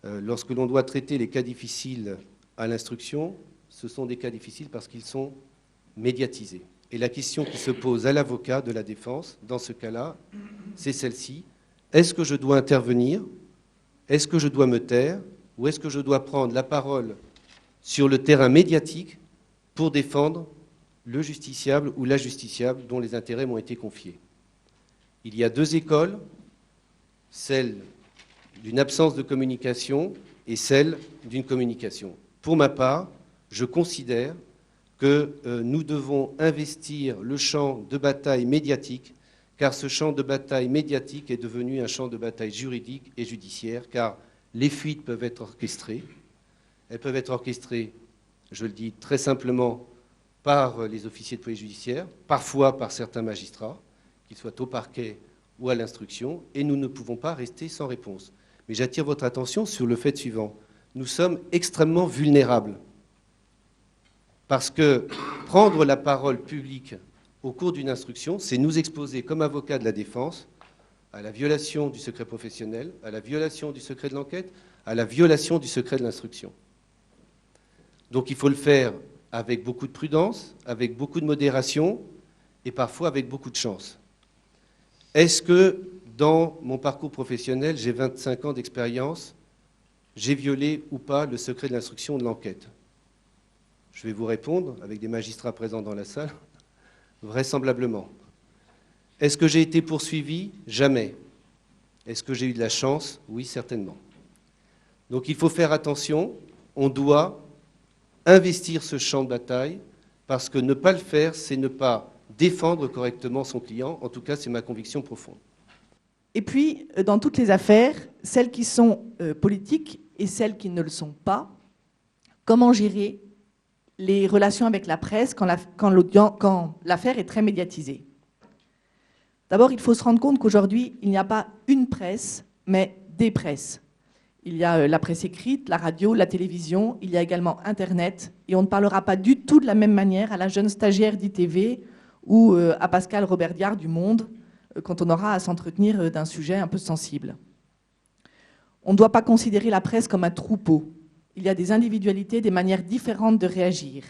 Lorsque l'on doit traiter les cas difficiles à l'instruction, ce sont des cas difficiles parce qu'ils sont médiatisés. Et la question qui se pose à l'avocat de la défense, dans ce cas-là, c'est celle-ci. Est-ce que je dois intervenir? Est-ce que je dois me taire? Ou est-ce que je dois prendre la parole sur le terrain médiatique pour défendre le justiciable ou la justiciable dont les intérêts m'ont été confiés? Il y a deux écoles, celle d'une absence de communication et celle d'une communication. Pour ma part, je considère que nous devons investir le champ de bataille médiatique, car ce champ de bataille médiatique est devenu un champ de bataille juridique et judiciaire, car les fuites peuvent être orchestrées. Elles peuvent être orchestrées, je le dis très simplement, par les officiers de police judiciaire, parfois par certains magistrats, qu'ils soient au parquet ou à l'instruction, et nous ne pouvons pas rester sans réponse. Mais j'attire votre attention sur le fait suivant. Nous sommes extrêmement vulnérables. Parce que prendre la parole publique au cours d'une instruction, c'est nous exposer comme avocats de la défense à la violation du secret professionnel, à la violation du secret de l'enquête, à la violation du secret de l'instruction. Donc il faut le faire avec beaucoup de prudence, avec beaucoup de modération et parfois avec beaucoup de chance. Est-ce que dans mon parcours professionnel, j'ai 25 ans d'expérience, j'ai violé ou pas le secret de l'instruction de l'enquête? Je vais vous répondre, avec des magistrats présents dans la salle, vraisemblablement. Est-ce que j'ai été poursuivi? Jamais. Est-ce que j'ai eu de la chance? Oui, certainement. Donc il faut faire attention, on doit investir ce champ de bataille, parce que ne pas le faire, c'est ne pas défendre correctement son client. En tout cas, c'est ma conviction profonde. Et puis, dans toutes les affaires, celles qui sont politiques et celles qui ne le sont pas, comment gérer les relations avec la presse quand l'affaire est très médiatisée? D'abord, il faut se rendre compte qu'aujourd'hui, il n'y a pas une presse, mais des presses. Il y a la presse écrite, la radio, la télévision, il y a également Internet, et on ne parlera pas du tout de la même manière à la jeune stagiaire d'ITV ou à Pascal Robert-Diard du Monde, quand on aura à s'entretenir d'un sujet un peu sensible. On ne doit pas considérer la presse comme un troupeau. Il y a des individualités, des manières différentes de réagir.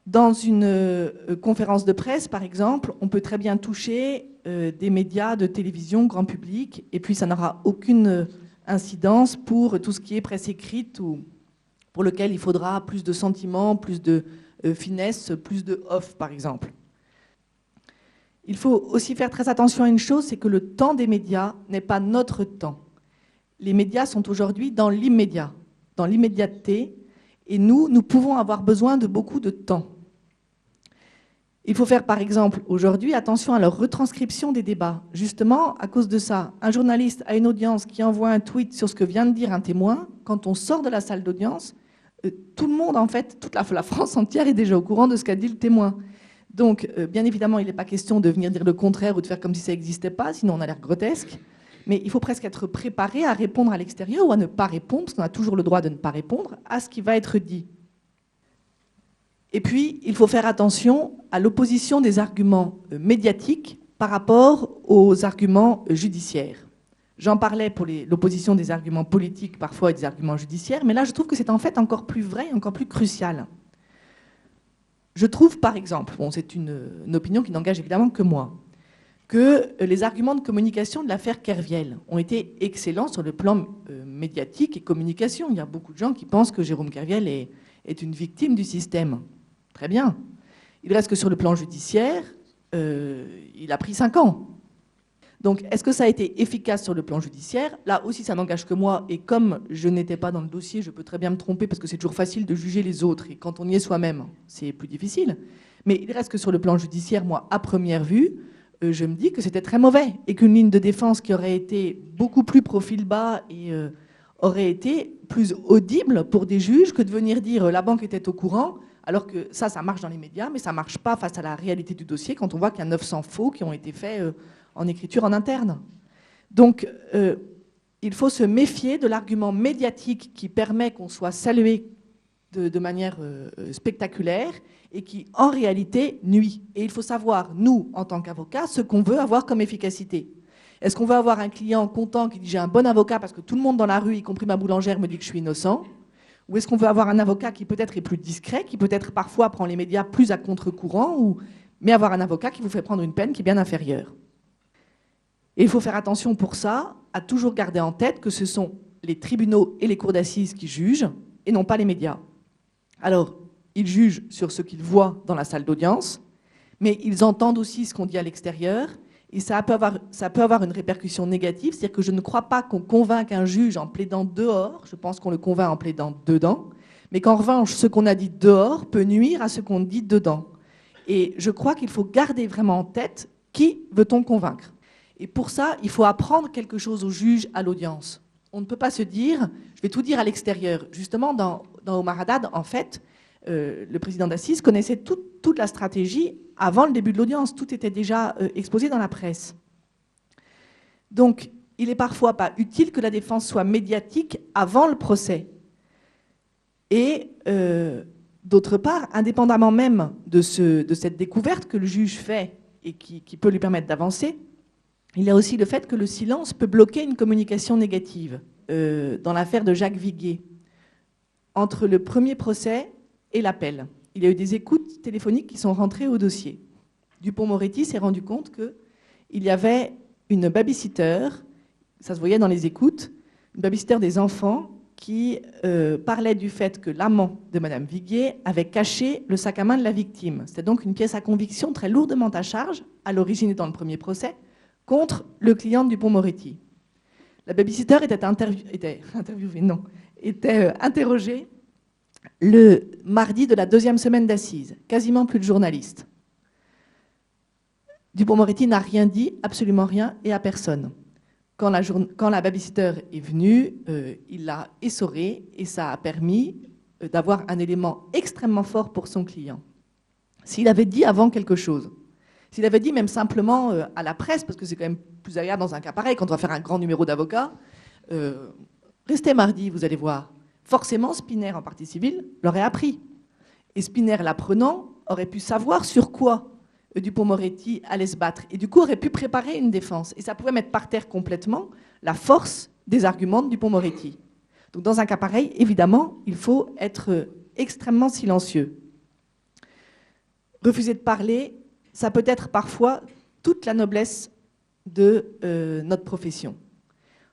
Dans une conférence de presse, par exemple, on peut très bien toucher des médias de télévision grand public, et puis ça n'aura aucune incidence pour tout ce qui est presse écrite, ou pour lequel il faudra plus de sentiments, plus de finesse, plus de off, par exemple. Il faut aussi faire très attention à une chose, c'est que le temps des médias n'est pas notre temps. Les médias sont aujourd'hui dans l'immédiat, dans l'immédiateté, et nous pouvons avoir besoin de beaucoup de temps. Il faut faire, par exemple, aujourd'hui, attention à leur retranscription des débats. Justement, à cause de ça, un journaliste a une audience qui envoie un tweet sur ce que vient de dire un témoin. Quand on sort de la salle d'audience, tout le monde, en fait, toute la France entière est déjà au courant de ce qu'a dit le témoin. Donc, bien évidemment, il n'est pas question de venir dire le contraire ou de faire comme si ça n'existait pas, sinon on a l'air grotesque. Mais il faut presque être préparé à répondre à l'extérieur ou à ne pas répondre, parce qu'on a toujours le droit de ne pas répondre à ce qui va être dit. Et puis, il faut faire attention à l'opposition des arguments médiatiques par rapport aux arguments judiciaires. J'en parlais pour l'opposition des arguments politiques parfois et des arguments judiciaires, mais là, je trouve que c'est en fait encore plus vrai, encore plus crucial. Je trouve, par exemple, bon, c'est une opinion qui n'engage évidemment que moi, que les arguments de communication de l'affaire Kerviel ont été excellents sur le plan médiatique et communication. Il y a beaucoup de gens qui pensent que Jérôme Kerviel est une victime du système. Très bien. Il reste que sur le plan judiciaire, il a pris 5 ans. Donc, est-ce que ça a été efficace sur le plan judiciaire? Là aussi, ça n'engage que moi. Et comme je n'étais pas dans le dossier, je peux très bien me tromper parce que c'est toujours facile de juger les autres. Et quand on y est soi-même, c'est plus difficile. Mais il reste que sur le plan judiciaire, moi, à première vue, je me dis que c'était très mauvais. Et qu'une ligne de défense qui aurait été beaucoup plus profil bas et aurait été plus audible pour des juges que de venir dire la banque était au courant, alors que ça marche dans les médias, mais ça ne marche pas face à la réalité du dossier quand on voit qu'il y a 900 faux qui ont été faits en écriture en interne. Donc, il faut se méfier de l'argument médiatique qui permet qu'on soit salué de manière spectaculaire et qui, en réalité, nuit. Et il faut savoir, nous, en tant qu'avocats, ce qu'on veut avoir comme efficacité. Est-ce qu'on veut avoir un client content qui dit j'ai un bon avocat parce que tout le monde dans la rue, y compris ma boulangère, me dit que je suis innocent? Ou est-ce qu'on veut avoir un avocat qui peut-être est plus discret, qui peut-être parfois prend les médias plus à contre-courant, mais avoir un avocat qui vous fait prendre une peine qui est bien inférieure? Et il faut faire attention pour ça, à toujours garder en tête que ce sont les tribunaux et les cours d'assises qui jugent, et non pas les médias. Alors, ils jugent sur ce qu'ils voient dans la salle d'audience, mais ils entendent aussi ce qu'on dit à l'extérieur, et ça peut avoir une répercussion négative, c'est-à-dire que je ne crois pas qu'on convainque un juge en plaidant dehors, je pense qu'on le convainc en plaidant dedans, mais qu'en revanche, ce qu'on a dit dehors peut nuire à ce qu'on dit dedans. Et je crois qu'il faut garder vraiment en tête qui veut-on convaincre. Et pour ça, il faut apprendre quelque chose au juge à l'audience. On ne peut pas se dire, je vais tout dire à l'extérieur. Justement, dans Omar Haddad, en fait, le président d'assises connaissait toute la stratégie avant le début de l'audience. Tout était déjà exposé dans la presse. Donc, il est parfois pas utile que la défense soit médiatique avant le procès. Et d'autre part, indépendamment même de cette découverte que le juge fait et qui peut lui permettre d'avancer, il y a aussi le fait que le silence peut bloquer une communication négative. Dans l'affaire de Jacques Viguier, entre le premier procès et l'appel, il y a eu des écoutes téléphoniques qui sont rentrées au dossier. Dupond-Moretti s'est rendu compte qu'il y avait une babysitter, ça se voyait dans les écoutes, une babysitter des enfants qui parlait du fait que l'amant de Madame Viguier avait caché le sac à main de la victime. C'était donc une pièce à conviction très lourdement à charge, à l'origine et dans le premier procès, contre le client de Dupond-Moretti. La babysitter était interrogée le mardi de la 2e semaine d'assises. Quasiment plus de journalistes. Dupond-Moretti n'a rien dit, absolument rien, et à personne. Quand la babysitter est venue, il l'a essorée et ça a permis d'avoir un élément extrêmement fort pour son client. S'il avait dit avant quelque chose, s'il avait dit même simplement à la presse, parce que c'est quand même plus agréable dans un cas pareil, quand on va faire un grand numéro d'avocat, restez mardi, vous allez voir. Forcément, Spinner, en partie civile, l'aurait appris. Et Spinner, l'apprenant, aurait pu savoir sur quoi Dupond-Moretti allait se battre. Et du coup, aurait pu préparer une défense. Et ça pouvait mettre par terre complètement la force des arguments de Dupond-Moretti. Donc dans un cas pareil, évidemment, il faut être extrêmement silencieux. Refuser de parler, ça peut être parfois toute la noblesse de notre profession.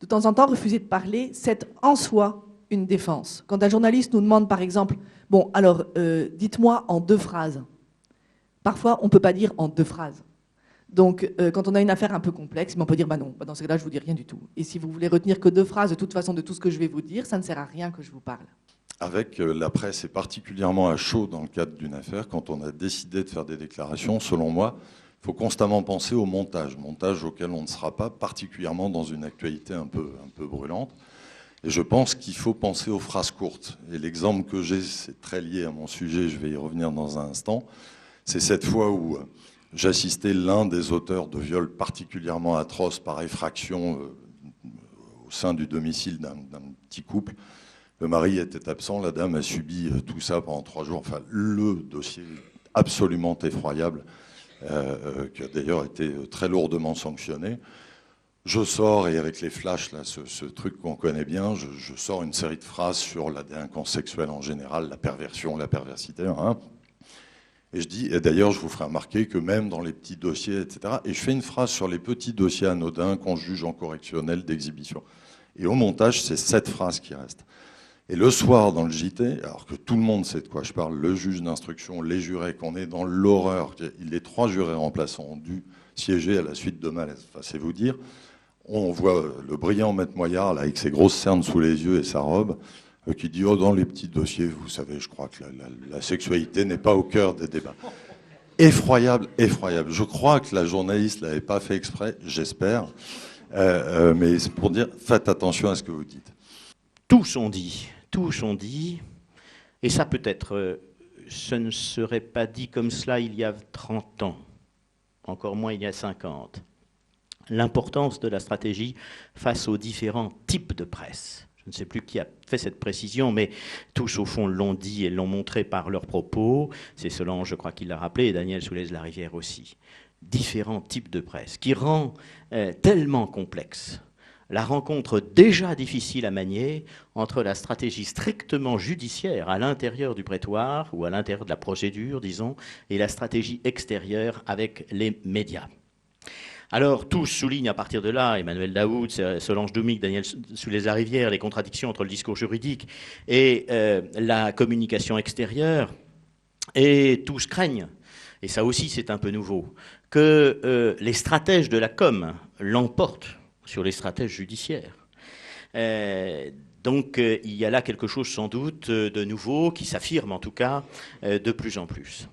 De temps en temps, refuser de parler, c'est en soi une défense. Quand un journaliste nous demande, par exemple, bon, alors, dites-moi en 2 phrases. Parfois, on ne peut pas dire en 2 phrases. Donc, quand on a une affaire un peu complexe, on peut dire, bah non, dans ce cas-là, je ne vous dis rien du tout. Et si vous voulez retenir que 2 phrases, de toute façon, de tout ce que je vais vous dire, ça ne sert à rien que je vous parle. Avec la presse, et particulièrement à chaud dans le cadre d'une affaire, quand on a décidé de faire des déclarations, selon moi, il faut constamment penser au montage auquel on ne sera pas, particulièrement dans une actualité un peu brûlante. Et je pense qu'il faut penser aux phrases courtes. Et l'exemple que j'ai, c'est très lié à mon sujet, je vais y revenir dans un instant, c'est cette fois où j'assistais l'un des auteurs de viols particulièrement atroces par effraction au sein du domicile d'un petit couple. Le mari était absent, la dame a subi tout ça pendant 3 jours. Enfin, le dossier absolument effroyable, qui a d'ailleurs été très lourdement sanctionné. Je sors, et avec les flashs, là, ce truc qu'on connaît bien, je sors une série de phrases sur la délinquance sexuelle en général, la perversion, la perversité. Hein. Et je dis, et d'ailleurs, je vous ferai remarquer que même dans les petits dossiers, etc., et je fais une phrase sur les petits dossiers anodins qu'on juge en correctionnel d'exhibition. Et au montage, c'est cette phrase qui reste. Et le soir, dans le JT, alors que tout le monde sait de quoi je parle, le juge d'instruction, les jurés, qu'on est dans l'horreur, les 3 jurés remplaçants ont dû siéger à la suite de malaise. Enfin, c'est vous dire. On voit le brillant maître Moyard, là, avec ses grosses cernes sous les yeux et sa robe, qui dit « Oh, dans les petits dossiers, vous savez, je crois que la sexualité n'est pas au cœur des débats. » Effroyable, effroyable. Je crois que la journaliste ne l'avait pas fait exprès, j'espère. Mais c'est pour dire, faites attention à ce que vous dites. Tous sont dit, et ça peut-être, ce ne serait pas dit comme cela il y a 30 ans, encore moins il y a 50. L'importance de la stratégie face aux différents types de presse. Je ne sais plus qui a fait cette précision, mais tous, au fond, l'ont dit et l'ont montré par leurs propos. C'est Solange, je crois, qui l'a rappelé, et Daniel Soulez-Larivière aussi. différents types de presse, qui rend tellement complexe la rencontre déjà difficile à manier entre la stratégie strictement judiciaire à l'intérieur du prétoire ou à l'intérieur de la procédure, disons, et la stratégie extérieure avec les médias. Alors, tous soulignent à partir de là, Emmanuel Daoud, Solange Doumic, Daniel Souleys-Larivière, les contradictions entre le discours juridique et la communication extérieure, et tous craignent, et ça aussi c'est un peu nouveau, que les stratèges de la com l'emportent sur les stratèges judiciaires. Donc il y a là quelque chose sans doute de nouveau qui s'affirme en tout cas de plus en plus.